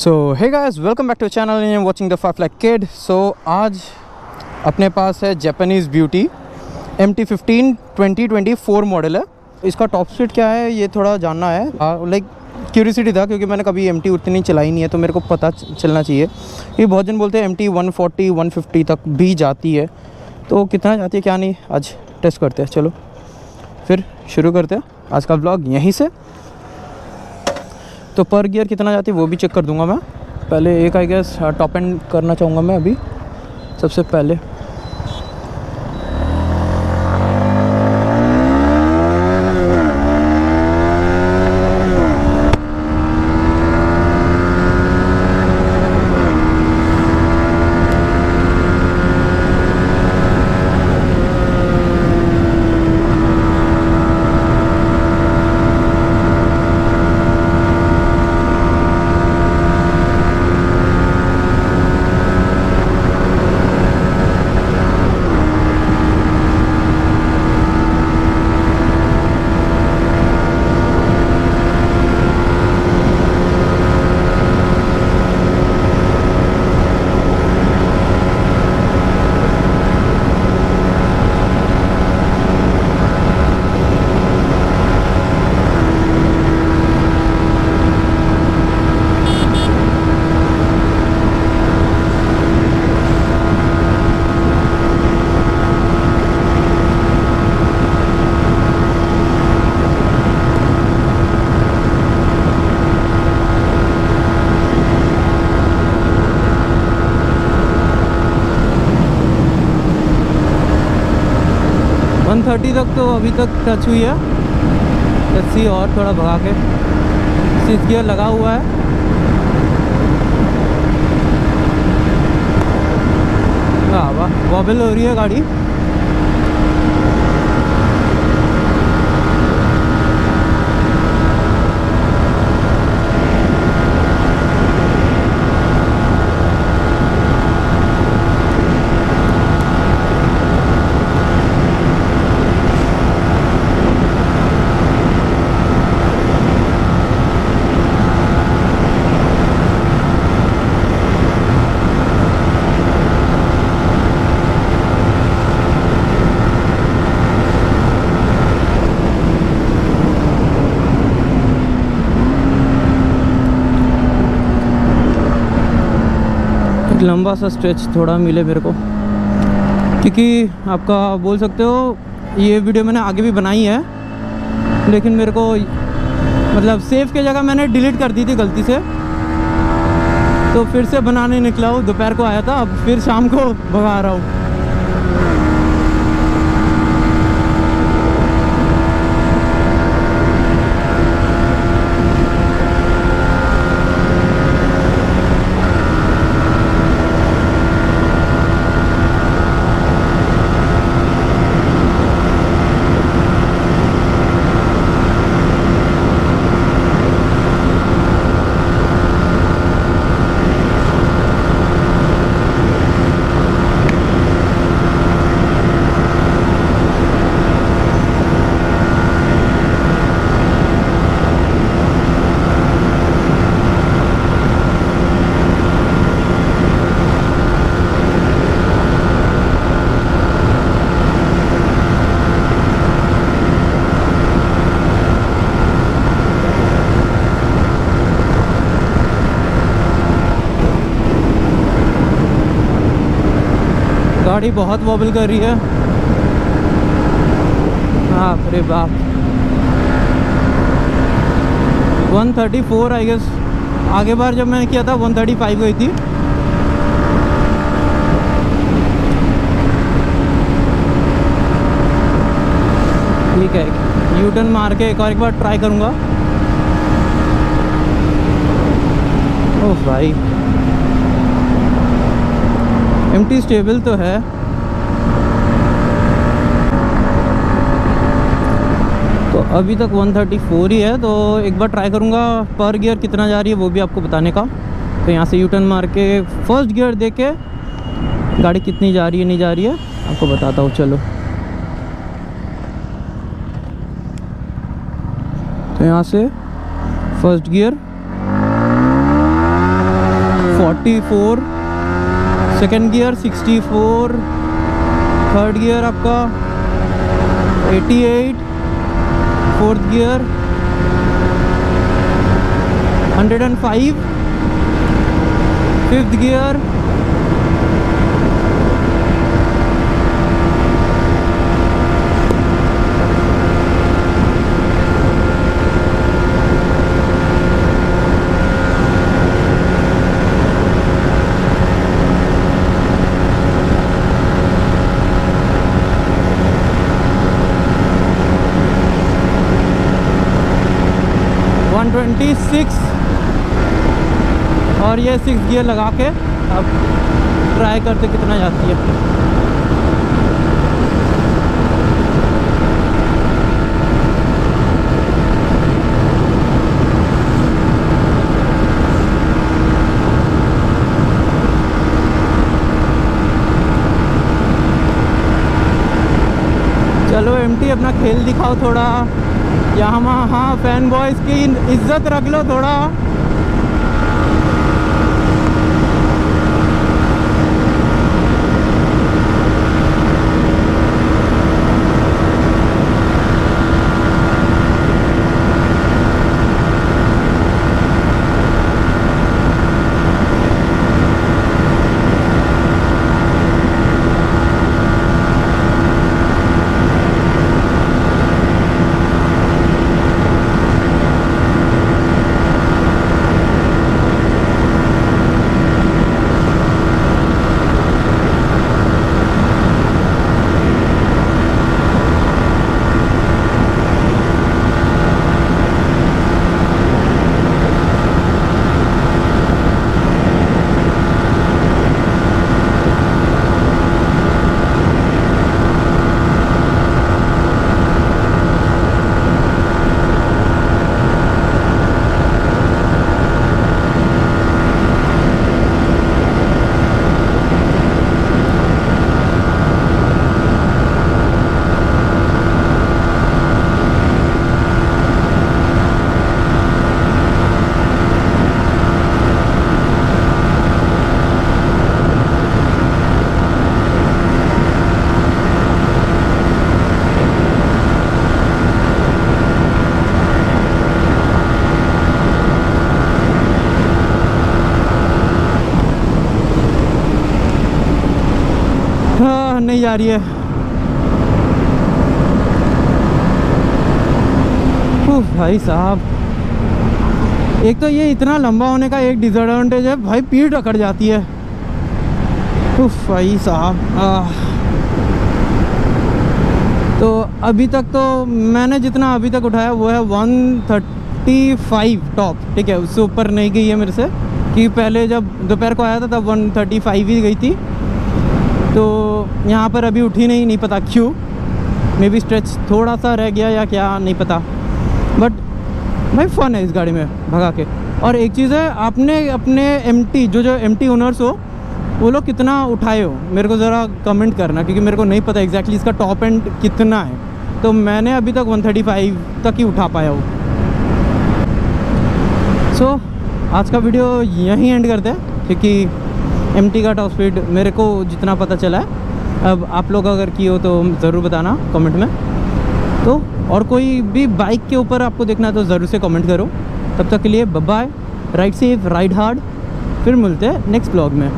So hey guys, welcome back to channel and watching the five like kid. So आज अपने पास है Japanese beauty MT-15 2024 model है। इसका top speed क्या है ये थोड़ा जानना है, लाइक क्यूरियोसिटी था, क्योंकि मैंने कभी MT उतनी चलाई नहीं है तो मेरे को पता चलना चाहिए। ये बहुत जन बोलते हैं MT 140 150 तक भी जाती है, तो कितना जाती है क्या नहीं, आज टेस्ट करते हैं। चलो फिर शुरू करते हैं आज का ब्लॉग यहीं से। तो पर गियर कितना जाती है वो भी चेक कर दूंगा मैं। पहले एक आई गेस टॉप एंड करना चाहूँगा मैं अभी सबसे पहले। वन 30 तक तो अभी तक टच हुई है। लेट्स सी, और थोड़ा भगा के। स्विच गियर लगा हुआ है। वाह, वॉबल हो रही है गाड़ी। लंबा सा स्ट्रेच थोड़ा मिले मेरे को, क्योंकि आपका बोल सकते हो ये वीडियो मैंने आगे भी बनाई है, लेकिन मेरे को मतलब सेव की जगह मैंने डिलीट कर दी थी गलती से, तो फिर से बनाने निकला हूँ। दोपहर को आया था, अब फिर शाम को भगा रहा हूँ। गाड़ी बहुत वॉबल कर रही है। बाप रे बाप, 134 आई गेस। आगे बार जब मैंने किया था 135 गई थी। ठीक है, यू टर्न मार के एक बार ट्राई करूँगा। ओह भाई, MT स्टेबल तो है। तो अभी तक 134 ही है, तो एक बार ट्राई करूँगा पर गियर कितना जा रही है वो भी आपको बताने का। तो यहाँ से यू टर्न मार के फर्स्ट गियर दे के गाड़ी कितनी जा रही है नहीं जा रही है आपको बताता हूँ। चलो, तो यहाँ से first gear 54, second gear 64, third gear आपका 88, फोर्थ गियर 105, फिफ्थ गियर 126 और ये 6 गियर लगा के अब ट्राई करते कितना जाती है। चलो एमटी अपना खेल दिखाओ थोड़ा, यामाहा फैन बॉयज़ की इज्जत रख लो थोड़ा। नहीं जा रही है। भाई साहब, एक तो ये इतना लंबा होने का एक डिसएडवांटेज है भाई, पीठ अकड़ जाती है। भाई साहब, तो अभी तक तो मैंने जितना अभी तक उठाया वो है 135 टॉप, ठीक है। उससे ऊपर नहीं गई है मेरे से, कि पहले जब दोपहर को आया था तब 135 ही गई थी। तो यहाँ पर अभी उठी नहीं पता क्यों, मे बी स्ट्रेच थोड़ा सा रह गया या क्या, नहीं पता। बट भाई फन है इस गाड़ी में भगा के। और एक चीज़ है, आपने अपने एमटी जो एमटी ओनर्स हो वो लोग कितना उठाए हो मेरे को ज़रा कमेंट करना, क्योंकि मेरे को नहीं पता एग्जैक्टली इसका टॉप एंड कितना है। तो मैंने अभी तक 135 तक ही उठा पाया हूँ। सो आज का वीडियो यहीं एंड करते हैं, क्योंकि एमटी का टॉप स्पीड मेरे को जितना पता चला है। अब आप लोग अगर किए हो तो ज़रूर बताना कमेंट में। तो और कोई भी बाइक के ऊपर आपको देखना है तो ज़रूर से कमेंट करो। तब तक के लिए bye bye, ride safe, ride hard. फिर मिलते हैं नेक्स्ट ब्लॉग में।